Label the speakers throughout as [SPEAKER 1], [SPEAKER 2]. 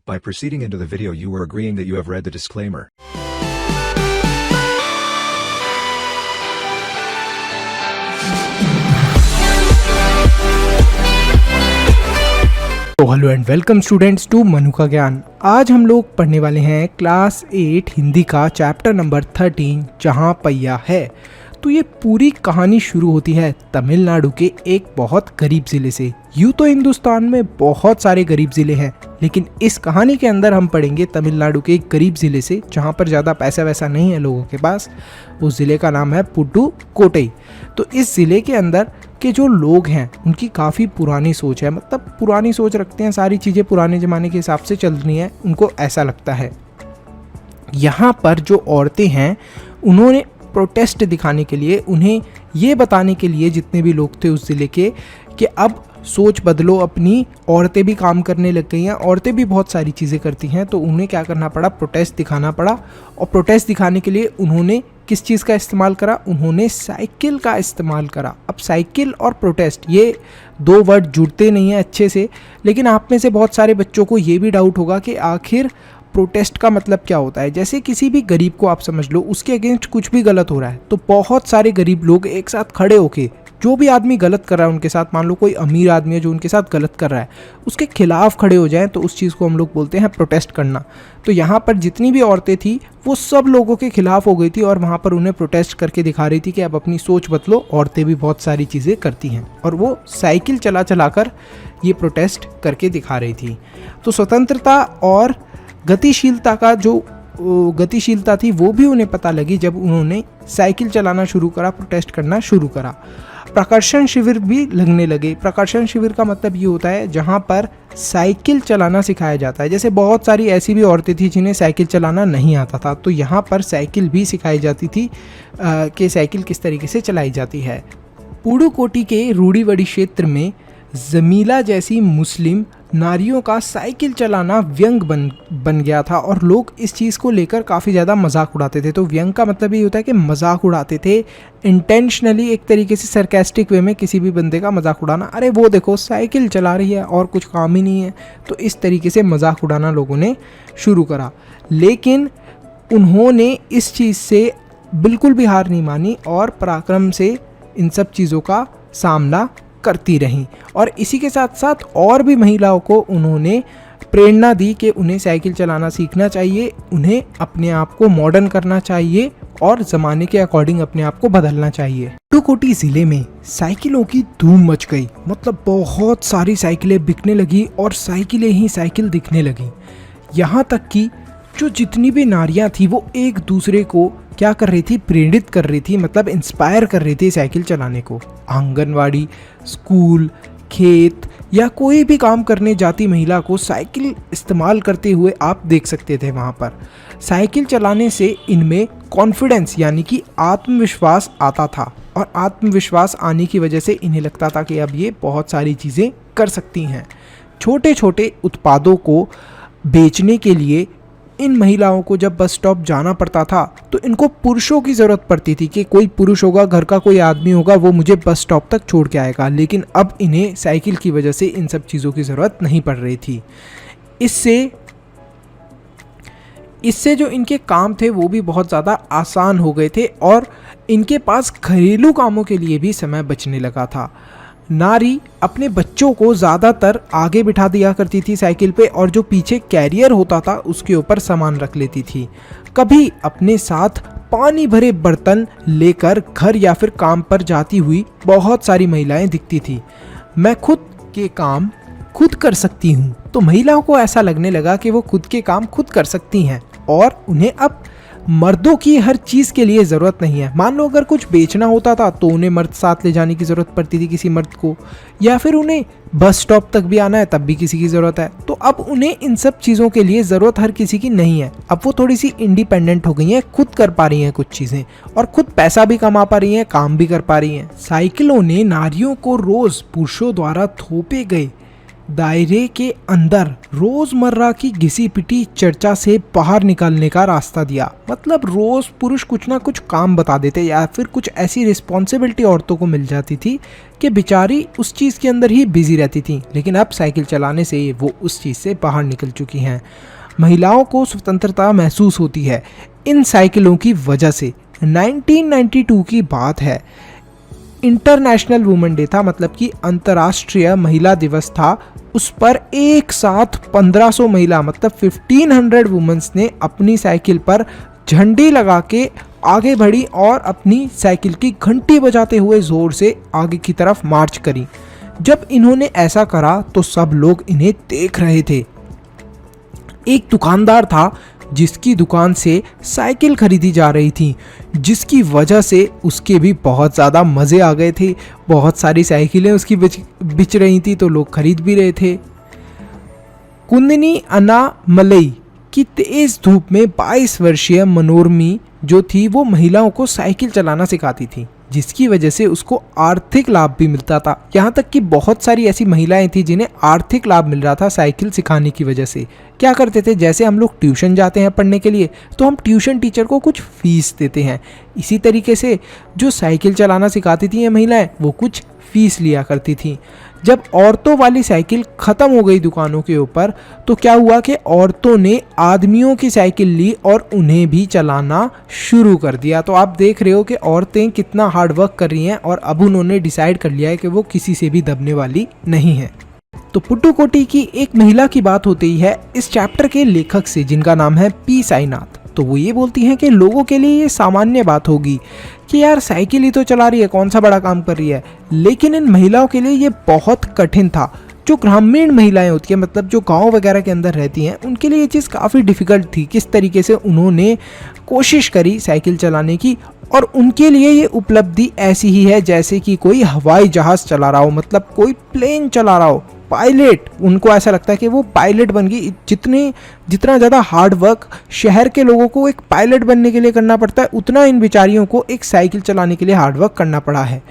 [SPEAKER 1] By proceeding into the video, you are agreeing that you have read the disclaimer.
[SPEAKER 2] तो hello and welcome students to Manu का ज्ञान। आज हम लोग पढ़ने वाले हैं क्लास 8 हिंदी का चैप्टर नंबर 13 जहां पैया है। तो ये पूरी कहानी शुरू होती है तमिलनाडु के एक बहुत गरीब ज़िले से। यूँ तो हिंदुस्तान में बहुत सारे गरीब ज़िले हैं, लेकिन इस कहानी के अंदर हम पढ़ेंगे तमिलनाडु के एक गरीब ज़िले से जहाँ पर ज़्यादा पैसा वैसा नहीं है लोगों के पास। उस ज़िले का नाम है पुडुकोट्टई। तो इस ज़िले के अंदर के जो लोग हैं उनकी काफ़ी पुरानी सोच है, मतलब पुरानी सोच रखते हैं, सारी चीज़ें पुराने ज़माने के हिसाब से चल रही हैं, उनको ऐसा लगता है। यहाँ पर जो औरतें हैं उन्होंने प्रोटेस्ट दिखाने के लिए, उन्हें ये बताने के लिए जितने भी लोग थे उस ज़िले के कि अब सोच बदलो अपनी, औरतें भी काम करने लग गई हैं, औरतें भी बहुत सारी चीज़ें करती हैं। तो उन्हें क्या करना पड़ा, प्रोटेस्ट दिखाना पड़ा। और प्रोटेस्ट दिखाने के लिए उन्होंने किस चीज़ का इस्तेमाल करा, उन्होंने साइकिल का इस्तेमाल करा। अब साइकिल और प्रोटेस्ट ये दो वर्ड जुड़ते नहीं हैं अच्छे से, लेकिन आप में से बहुत सारे बच्चों को ये भी डाउट होगा कि आखिर प्रोटेस्ट का मतलब क्या होता है। जैसे किसी भी गरीब को आप समझ लो, उसके अगेंस्ट कुछ भी गलत हो रहा है तो बहुत सारे गरीब लोग एक साथ खड़े होके जो भी आदमी गलत कर रहा है उनके साथ, मान लो कोई अमीर आदमी है जो उनके साथ गलत कर रहा है, उसके खिलाफ खड़े हो जाएं, तो उस चीज़ को हम लोग बोलते हैं प्रोटेस्ट करना। तो यहाँ पर जितनी भी औरतें थी वो सब लोगों के खिलाफ हो गई थी और वहाँ पर उन्हें प्रोटेस्ट करके दिखा रही थी कि अब अपनी सोच बदलो, औरतें भी बहुत सारी चीज़ें करती हैं। और वो साइकिल चला चला कर ये प्रोटेस्ट करके दिखा रही थी। तो स्वतंत्रता और गतिशीलता का जो गतिशीलता थी वो भी उन्हें पता लगी जब उन्होंने साइकिल चलाना शुरू करा, प्रोटेस्ट करना शुरू करा। प्रकर्षण शिविर भी लगने लगे। प्रकर्षण शिविर का मतलब ये होता है जहाँ पर साइकिल चलाना सिखाया जाता है। जैसे बहुत सारी ऐसी भी औरतें थी जिन्हें साइकिल चलाना नहीं आता था, तो यहाँ पर साइकिल भी सिखाई जाती थी कि साइकिल किस तरीके से चलाई जाती है। पुडुकोट्टई के रूढ़िवादी क्षेत्र में जमीला जैसी मुस्लिम नारियों का साइकिल चलाना व्यंग बन गया था और लोग इस चीज़ को लेकर काफ़ी ज़्यादा मजाक उड़ाते थे। तो व्यंग का मतलब ये होता है कि मजाक उड़ाते थे इंटेंशनली, एक तरीके से सरकास्टिक वे में किसी भी बंदे का मजाक उड़ाना। अरे वो देखो साइकिल चला रही है और कुछ काम ही नहीं है। तो इस तरीके से मजाक उड़ाना लोगों ने शुरू करा, लेकिन उन्होंने इस चीज़ से बिल्कुल भी हार नहीं मानी और पराक्रम से इन सब चीज़ों का सामना करती रहीं। और इसी के साथ साथ और भी महिलाओं को उन्होंने प्रेरणा दी कि उन्हें साइकिल चलाना सीखना चाहिए, उन्हें अपने आप को मॉडर्न करना चाहिए और ज़माने के अकॉर्डिंग अपने आप को बदलना चाहिए। पुडुकोट्टई ज़िले में साइकिलों की धूम मच गई, मतलब बहुत सारी साइकिलें बिकने लगी और साइकिलें ही साइकिल दिखने लगी। यहाँ तक कि जो जितनी भी नारियाँ थी वो एक दूसरे को क्या कर रही थी, प्रेरित कर रही थी, मतलब इंस्पायर कर रही थी साइकिल चलाने को। आंगनवाड़ी, स्कूल, खेत या कोई भी काम करने जाती महिला को साइकिल इस्तेमाल करते हुए आप देख सकते थे। वहाँ पर साइकिल चलाने से इनमें कॉन्फिडेंस यानी कि आत्मविश्वास आता था और आत्मविश्वास आने की वजह से इन्हें लगता था कि अब ये बहुत सारी चीज़ें कर सकती हैं। छोटे छोटे उत्पादों को बेचने के लिए इन महिलाओं को जब बस स्टॉप जाना पड़ता था तो इनको पुरुषों की ज़रूरत पड़ती थी कि कोई पुरुष होगा, घर का कोई आदमी होगा, वो मुझे बस स्टॉप तक छोड़ के आएगा। लेकिन अब इन्हें साइकिल की वजह से इन सब चीज़ों की ज़रूरत नहीं पड़ रही थी। इससे जो इनके काम थे वो भी बहुत ज़्यादा आसान हो गए थे और इनके पास घरेलू कामों के लिए भी समय बचने लगा था। नारी अपने बच्चों को ज़्यादातर आगे बिठा दिया करती थी साइकिल पे और जो पीछे कैरियर होता था उसके ऊपर सामान रख लेती थी। कभी अपने साथ पानी भरे बर्तन लेकर घर या फिर काम पर जाती हुई बहुत सारी महिलाएं दिखती थी। मैं खुद के काम खुद कर सकती हूँ। तो महिलाओं को ऐसा लगने लगा कि वो खुद के काम खुद कर सकती हैं और उन्हें अब मर्दों की हर चीज़ के लिए ज़रूरत नहीं है। मान लो अगर कुछ बेचना होता था तो उन्हें मर्द साथ ले जाने की ज़रूरत पड़ती थी, किसी मर्द को, या फिर उन्हें बस स्टॉप तक भी आना है तब भी किसी की ज़रूरत है। तो अब उन्हें इन सब चीज़ों के लिए ज़रूरत हर किसी की नहीं है। अब वो थोड़ी सी इंडिपेंडेंट हो गई हैं, खुद कर पा रही हैं कुछ चीज़ें और खुद पैसा भी कमा पा रही हैं, काम भी कर पा रही हैं। साइकिलों ने नारियों को रोज़ पुरुषों द्वारा थोपे गए दायरे के अंदर रोजमर्रा की घिसी पिटी चर्चा से बाहर निकलने का रास्ता दिया। मतलब रोज पुरुष कुछ ना कुछ काम बता देते या फिर कुछ ऐसी रिस्पॉन्सिबिलिटी औरतों को मिल जाती थी कि बेचारी उस चीज़ के अंदर ही बिजी रहती थी। लेकिन अब साइकिल चलाने से वो उस चीज़ से बाहर निकल चुकी हैं। महिलाओं को स्वतंत्रता महसूस होती है इन साइकिलों की वजह से। 1992 की बात है, इंटरनेशनल वुमेन डे था, मतलब कि अंतर्राष्ट्रीय महिला दिवस था। उस पर एक साथ 1500 महिला मतलब 1500 वुमेन्स ने अपनी साइकिल पर झंडी लगा के आगे बढ़ी और अपनी साइकिल की घंटी बजाते हुए ज़ोर से आगे की तरफ मार्च करी। जब इन्होंने ऐसा करा तो सब लोग इन्हें देख रहे थे। एक दुकानदार था जिसकी दुकान से साइकिल खरीदी जा रही थी, जिसकी वजह से उसके भी बहुत ज़्यादा मज़े आ गए थे। बहुत सारी साइकिलें उसकी बिच रही थी तो लोग खरीद भी रहे थे। कुंदनी अन्नामलई की तेज़ धूप में 22 वर्षीय मनोरमी जो थी वो महिलाओं को साइकिल चलाना सिखाती थी, जिसकी वजह से उसको आर्थिक लाभ भी मिलता था। यहाँ तक कि बहुत सारी ऐसी महिलाएं थी जिन्हें आर्थिक लाभ मिल रहा था साइकिल सिखाने की वजह से। क्या करते थे, जैसे हम लोग ट्यूशन जाते हैं पढ़ने के लिए तो हम ट्यूशन टीचर को कुछ फीस देते हैं, इसी तरीके से जो साइकिल चलाना सिखाती थी ये महिलाएं वो कुछ फीस लिया करती थी। जब औरतों वाली साइकिल ख़त्म हो गई दुकानों के ऊपर तो क्या हुआ कि औरतों ने आदमियों की साइकिल ली और उन्हें भी चलाना शुरू कर दिया। तो आप देख रहे हो कि औरतें कितना हार्ड वर्क कर रही हैं और अब उन्होंने डिसाइड कर लिया है कि वो किसी से भी दबने वाली नहीं है। तो पुट्टुकोट्टी की एक महिला की बात होती है इस चैप्टर के लेखक से, जिनका नाम है पी साईनाथ। तो वो ये बोलती हैं कि लोगों के लिए ये सामान्य बात होगी कि यार साइकिल ही तो चला रही है, कौन सा बड़ा काम कर रही है, लेकिन इन महिलाओं के लिए ये बहुत कठिन था। जो ग्रामीण महिलाएं होती हैं, मतलब जो गांव वगैरह के अंदर रहती हैं, उनके लिए ये चीज़ काफ़ी डिफ़िकल्ट थी। किस तरीके से उन्होंने कोशिश करी साइकिल चलाने की, और उनके लिए ये उपलब्धि ऐसी ही है जैसे कि कोई हवाई जहाज़ चला रहा हो, मतलब कोई प्लेन चला रहा हो, पायलट। उनको ऐसा लगता है कि वो पायलट बन गई। जितना ज़्यादा हार्ड वर्क शहर के लोगों को एक पायलट बनने के लिए करना पड़ता है, उतना इन बेचारियों को एक साइकिल चलाने के लिए हार्ड वर्क करना पड़ा है।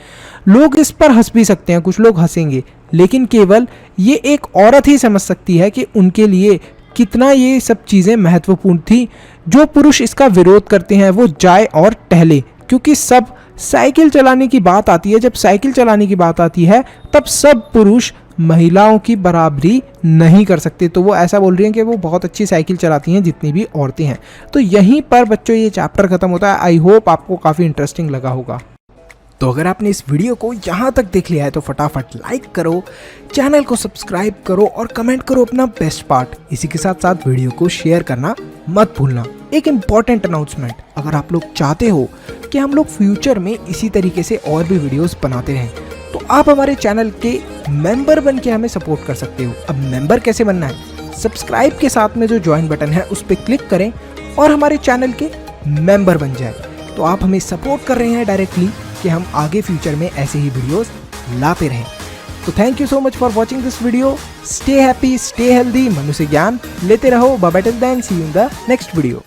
[SPEAKER 2] लोग इस पर हंस भी सकते हैं, कुछ लोग हंसेंगे, लेकिन केवल ये एक औरत ही समझ सकती है कि उनके लिए कितना ये सब चीज़ें महत्वपूर्ण थी। जो पुरुष इसका विरोध करते हैं वो जाए और टहले, क्योंकि सब साइकिल चलाने की बात आती है, जब साइकिल चलाने की बात आती है तब सब पुरुष महिलाओं की बराबरी नहीं कर सकते। तो वो ऐसा बोल रही हैं कि वो बहुत अच्छी साइकिल चलाती हैं जितनी भी औरतें हैं। तो यहीं पर बच्चों ये चैप्टर खत्म होता है। आई होप आपको काफ़ी इंटरेस्टिंग लगा होगा। तो अगर आपने इस वीडियो को यहाँ तक देख लिया है तो फटाफट लाइक करो, चैनल को सब्सक्राइब करो और कमेंट करो अपना बेस्ट पार्ट। इसी के साथ साथ वीडियो को शेयर करना मत भूलना। एक इम्पॉर्टेंट अनाउंसमेंट, अगर आप लोग चाहते हो कि हम लोग फ्यूचर में इसी तरीके से और भी वीडियोस बनाते रहें तो आप हमारे चैनल के मेंबर बन के हमें सपोर्ट कर सकते हो। अब मेंबर कैसे बनना है, सब्सक्राइब के साथ में जो ज्वाइन बटन है उस पर क्लिक करें और हमारे चैनल के मेंबर बन जाए। तो आप हमें सपोर्ट कर रहे हैं डायरेक्टली कि हम आगे फ्यूचर में ऐसे ही वीडियोस लाते रहें। तो thank you so much for watching this video. Stay happy, stay healthy, मनुष्य ज्ञान लेते रहो। Bye bye till then, see you in the next video.